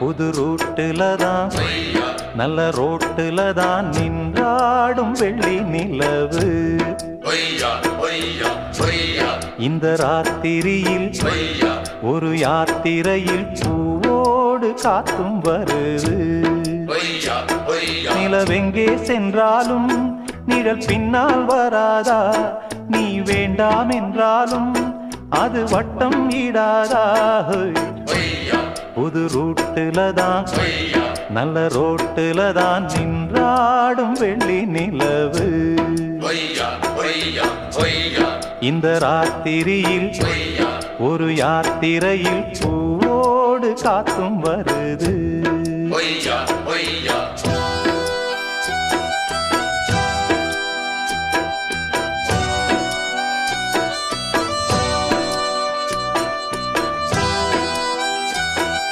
புது ரூட்டுல தான் நல்ல ரோட்டுல தான் நின்றாடும் வெள்ளி நிலவு. இந்த ராத்திரியில் ஒரு யாத்திரையில் பூவோடு காத்தும் வருது. நிலவெங்கே சென்றாலும் நிழல் பின்னால் வராதா? நீ வேண்டாம் என்றாலும் அது வட்டம் ஈடாதா? புது ரூட்டுல தான் நல்ல ரோட்டுல தான் நின்றாடும் வெள்ளி நிலவு. இந்த ராத்திரியில் ஒரு யாத்திரையில் பூவோடு காத்தும் வருது.